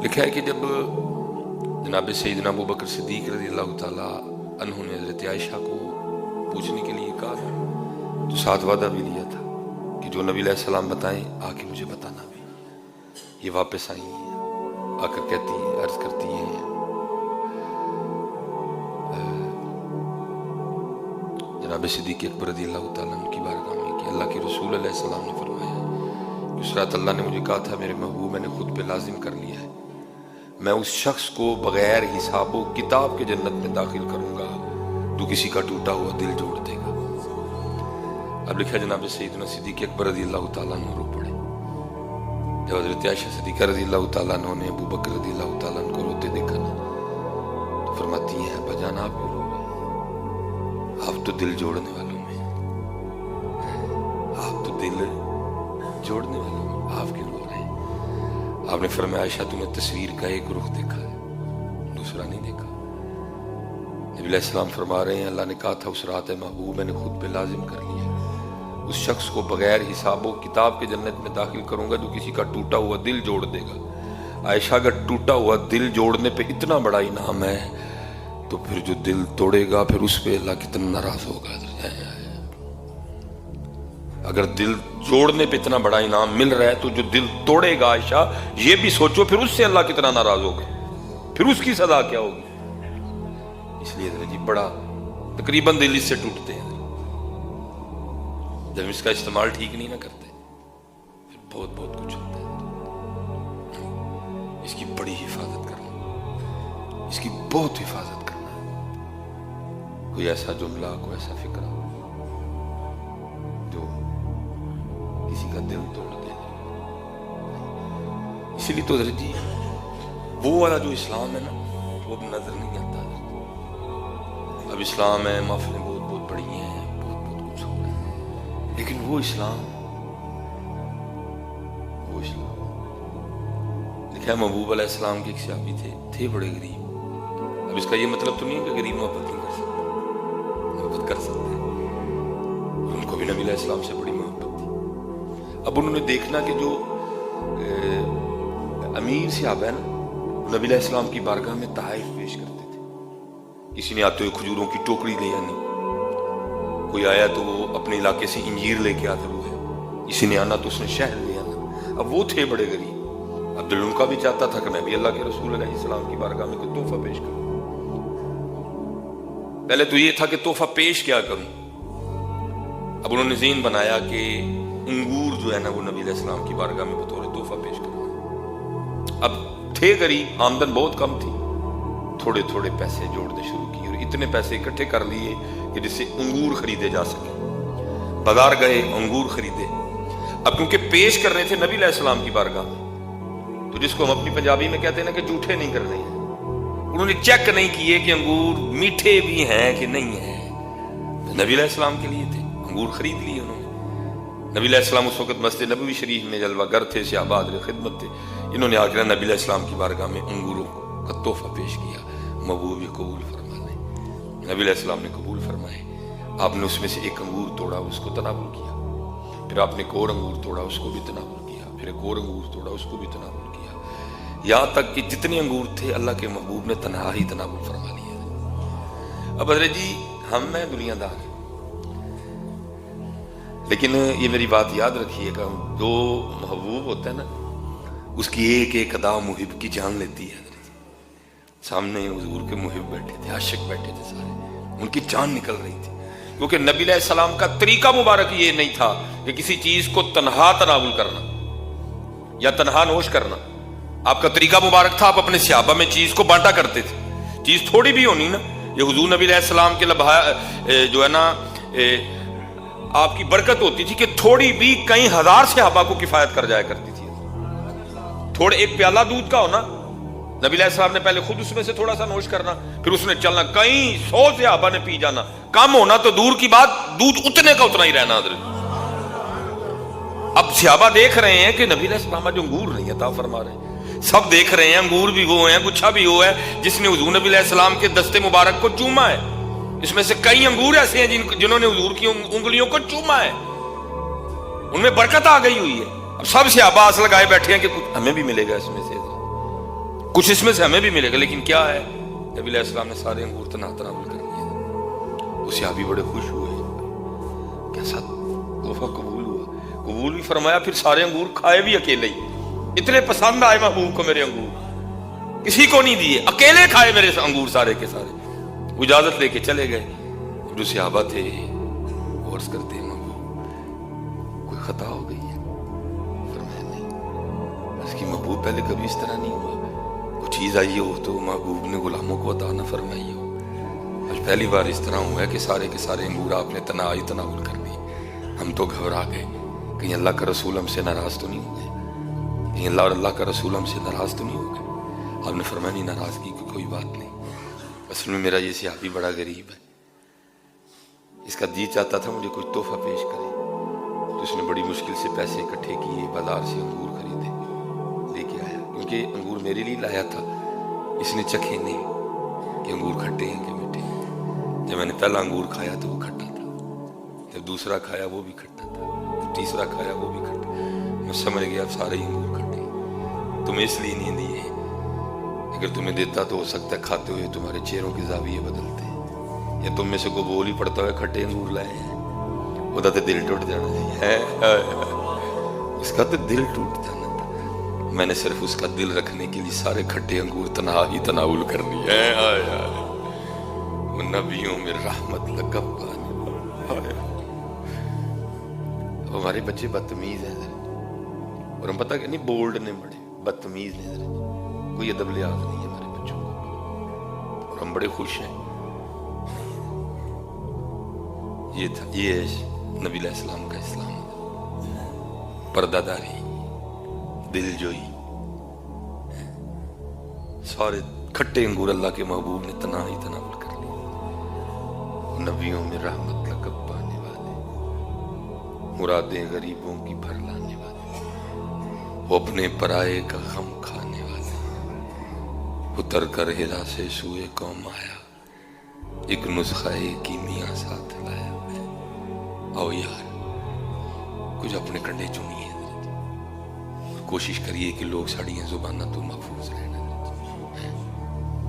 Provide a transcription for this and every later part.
लिखा है कि जब जनाब सैयदना अबू बकर सिद्दीक रज़ी अल्लाह ताला अन्हु ने हज़रत आयशा को पूछने के लिए कहा था, तो साथ वादा भी लिया था कि जो नबी अलैहि सलाम बताएं आके मुझे बताना भी। ये वापस आई हैं, आकर कहती हैं, अर्ज करती हैं, जनाब सिद्दीक अकबर रज़ी अल्लाह ताला की बारगाह में कि अल्लाह के रसूल अलैहि सलाम ने फरमाया कि उस रात अल्लाह ने मुझे कहा था मेरे महबूब मैंने खुद पे लाजिम कर लिया है, मैं उस शख्स को बगैर हिसाबो किताब के जन्नत में दाखिल करूंगा जो किसी का टूटा हुआ दिल जोड़ देगा। अब लिखा जनाब सैयदना सिद्दीक अकबर रज़ी अल्लाह ताला अन्हु रो पड़े। जब हज़रत आयशा सिद्दीक़ा रज़ी अल्लाह ताला अन्हा ने अबू बकर रज़ी अल्लाह ताला अन्हु को रोते देखा ना, तो फरमाती हैं बजान आप क्यों रो रहे हैं? आप तो दिल जोड़ने वालों में, आप तो दिल जोड़ने वालों में, आप क्यों रो रहे हैं? आपने फरमाया आयशा तुमने तस्वीर का एक रुख देखा है, दूसरा नहीं देखा। नबी अलैहि सलाम फरमा रहे हैं अल्लाह ने कहा था उस रात महबूब मैंने खुद पे लाजिम कर लिया, उस शख्स को बगैर हिसाबो किताब के जन्नत में दाखिल करूंगा जो किसी का टूटा हुआ दिल जोड़ देगा। आयशा अगर टूटा हुआ दिल जोड़ने पे इतना बड़ा इनाम है तो फिर जो दिल तोड़ेगा फिर उस पे अल्लाह कितना नाराज होगा। अगर दिल जोड़ने पे इतना बड़ा इनाम मिल रहा है तो जो दिल तोड़ेगा आयशा ये भी सोचो फिर उससे अल्लाह कितना नाराज होगा, फिर उसकी सजा क्या होगी। इसलिए जी बड़ा तकरीबन दिल इससे टूटते हैं जब इसका इस्तेमाल ठीक नहीं ना करते, फिर बहुत बहुत कुछ होता है। इसकी बड़ी हिफाजत करना, इसकी बहुत हिफाजत करना है। कोई ऐसा जुमला, कोई ऐसा फिक्रा जो किसी का दिल तोड़ दे। इसीलिए तो जी वो वाला जो इस्लाम है ना वो अब नजर नहीं आता। अब इस्लाम है, महफिलें बहुत बहुत बड़ी हैं, लेकिन वो इस्लाम लिखा है महबूब अलैहिस्सलाम के एक सहाबी थे बड़े गरीब। अब इसका ये मतलब तो नहीं है कि गरीब मोहब्बत नहीं कर सकते, मोहब्बत कर सकते हैं। उनको भी नबी अलैहिस्सलाम से बड़ी मोहब्बत थी। अब उन्होंने देखना कि जो अमीर सहाबा है ना नबी अलैहिस्सलाम की बारगाह में तहाइफ पेश करते थे। किसी ने आते हुए खजूरों की टोकरी ले आनी, कोई आया तो वो अपने इलाके से इंजीर लेके आता हुआ है, किसी ने आना तो उसने शहद ले आना। अब वो थे बड़े गरीब। अब दिल उनका भी चाहता था कि मैं भी अल्लाह के रसूल अलैहिस्सलाम की बारगाह में कोई तोहफा पेश करूं। पहले तो ये था कि तोहफा पेश क्या करूं। अब उन्होंने ज़ीन बनाया कि अंगूर जो है ना वो नबी अलैहिस्सलाम की बारगाह में बतौर तोहफा पेश करूं। अब थे गरीब, आमदन बहुत कम थी, थोड़े थोड़े पैसे जोड़ने शुरू किए और इतने पैसे इकट्ठे कर लिए कि जिससे अंगूर खरीदे जा सके। बाजार गए, अंगूर खरीदे। अब क्योंकि पेश कर रहे थे नबी अलैहिस्सलाम की बारगाह में, तो जिसको हम अपनी पंजाबी में कहते हैं ना कि झूठे नहीं कर रहे हैं, उन्होंने चेक नहीं किए कि अंगूर मीठे भी हैं कि नहीं है। तो नबी अलैहिस्सलाम के लिए थे, अंगूर खरीद लिए उन्होंने। नबी अलैहिस्सलाम उस वक्त मस्जिद नबवी शरीफ में जलवागर थे, सहाबा हाज़िर खिदमत थे। इन्होंने आकर नबी अलैहिस्सलाम की बारगाह में अंगूरों का तोहफा पेश किया। महबूब कबूल फरमाने, नबी अलैहिस्सलाम ने कबूल फरमाए। आपने उसमें से एक अंगूर तोड़ा, उसको तनावुल किया, फिर आपने एक और अंगूर तोड़ा, उसको भी तनावुल किया, फिर एक और अंगूर तोड़ा, उसको भी तनावुल किया, यहाँ तक कि जितने अंगूर थे अल्लाह के महबूब ने तनहा ही तनावुल फरमा लिया। अब हज़रत जी हम मैं दुनियादार हैं, लेकिन ये मेरी बात याद रखिएगा, जो महबूब होता है ना उसकी एक एक अदा मुहिब की जान लेती है। सामने हुजूर के मुहिब बैठे थे, आशिक बैठे थे सारे, उनकी जान निकल रही थी। क्योंकि नबी अलैहिस्सलाम का तरीका मुबारक ये नहीं था कि किसी चीज को तन्हा तनावुल करना या तन्हा नोश करना। आपका तरीका मुबारक था, आप अपने सहाबा में चीज को बांटा करते थे। चीज थोड़ी भी होनी ना, ये हुजूर नबी अलैहिस्सलाम के लबहा जो है ना आपकी बरकत होती थी कि थोड़ी भी कई हजार सहाबा को किफायत कर जाया करती थी। थोड़े एक प्याला दूध का हो ना, नबी अलैहिस्सलाम ने पहले खुद उसमें से थोड़ा सा नोश करना, फिर उसने चलना, कई 100 सहाबा ने पी जाना। कम होना तो दूर की बात, दूध उतने का उतना ही रहना। अब सहाबा देख रहे हैं कि नबी अलैहिस्सलाम जो अंगूर नहीं अता फरमा रहे, सब देख रहे हैं अंगूर भी वो है, गुच्छा भी वो है जिसने हुजूर नबी अलैहिस्सलाम के दस्ते मुबारक को चूमा है। इसमें से कई अंगूर ऐसे हैं जिन्होंने हुजूर की उंगलियों को चूमा है, उनमें बरकत आ गई हुई है। अब सब सहाबा आस लगाए बैठे हैं कि कुछ हमें भी मिलेगा इसमें से। کچھ اس میں سے ہمیں بھی ملے گا، لیکن کیا ہے، نبی علیہ السلام نے سارے انگور تناول کر لیے۔ وہ صحابی بڑے خوش ہوئے، کیسا تحفہ قبول ہوا، قبول بھی فرمایا، پھر سارے انگور کھائے بھی اکیلے ہی، اتنے پسند آئے محبوب کو میرے انگور، کسی کو نہیں دیے، اکیلے کھائے میرے انگور سارے کے سارے۔ وہ اجازت لے کے چلے گئے، جو صحابہ تھے عرض کرتے ہیں محبوب کوئی خطا ہو گئی ہے؟ فرمایا نہیں، اس کی محبوب پہلے کبھی اس طرح نہیں ہوا، کوئی چیز آئی ہو تو محبوب نے غلاموں کو عطا نہ فرمائی ہو، آج پہلی بار اس طرح ہوا ہے کہ سارے کے سارے انگور آپ نے تناول کر دی۔ ہم تو گھبرا گئے، کہیں اللہ کا رسول ہم سے ناراض تو نہیں ہو گئے، کہیں اللہ اور اللہ کا رسول ہم سے ناراض تو نہیں ہو گئے۔ آپ نے فرمایا نہیں، ناراضگی کی کوئی بات نہیں، اصل میں میرا یہ صحابی بڑا غریب ہے، اس کا جی چاہتا تھا مجھے کچھ تحفہ پیش کرے، تو اس نے بڑی مشکل سے پیسے اکٹھے کیے، بازار سے انگور خریدے، لے کے آیا، کیونکہ انگور میرے لیے لایا تھا، اس نے چکھے نہیں کہ انگور کھٹے ہیں کہ میٹھے ہیں۔ جب میں نے پہلا انگور کھایا تو وہ کھٹا تھا، جب دوسرا کھایا وہ بھی کھٹا تھا، جب تیسرا کھایا وہ بھی کھٹا، میں سمجھ گیا اب سارے انگور کھٹے ہیں، تمہیں اس لیے نہیں دیے، اگر تمہیں دیتا تو ہو سکتا ہے کھاتے ہوئے تمہارے چہروں کے زاویے بدلتے ہیں، یا تم میں سے کوئی بول ہی پڑتا ہوئے کھٹے انگور لائے ہیں، وہ تو دل ٹوٹ جانا ہے، اس کا تو دل ٹوٹ جانا تھا۔ میں نے صرف اس کا دل رکھنے کے لیے سارے کھٹے انگور تناول کر دیے ہیں۔ نبیوں میں رحمت لقب پانے، ہمارے بچے بدتمیز ہیں اور ہم پتہ کہ نہیں بولڈ نے بڑے بدتمیز ہیں، کوئی ادب لحاظ نہیں ہے ہمارے بچوں کو، اور ہم بڑے خوش ہیں۔ یہ تھا، یہ ہے نبی علیہ السلام کا اسلام، پردہ داری، دل جوئی، سارے کھٹے انگور اللہ کے محبوب نے تناول کر لیے۔ نبیوں میں رحمت لقب پانے والے، مرادیں غریبوں کی بھر لانے والے، وہ اپنے پرائے کا غم کھانے والے، اتر کر ہرا سے سوئے قوم آیا، ایک نسخہ کیمیا ساتھ لایا۔ آؤ یار کچھ اپنے کنڈے چنیے، کوشش کریے کہ لوگ ساڑیاں زبانہ تو محفوظ رہنا۔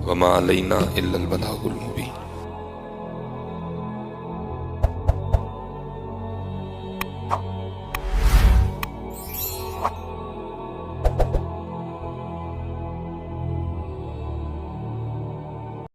وما علینا الا البلاغ المبین۔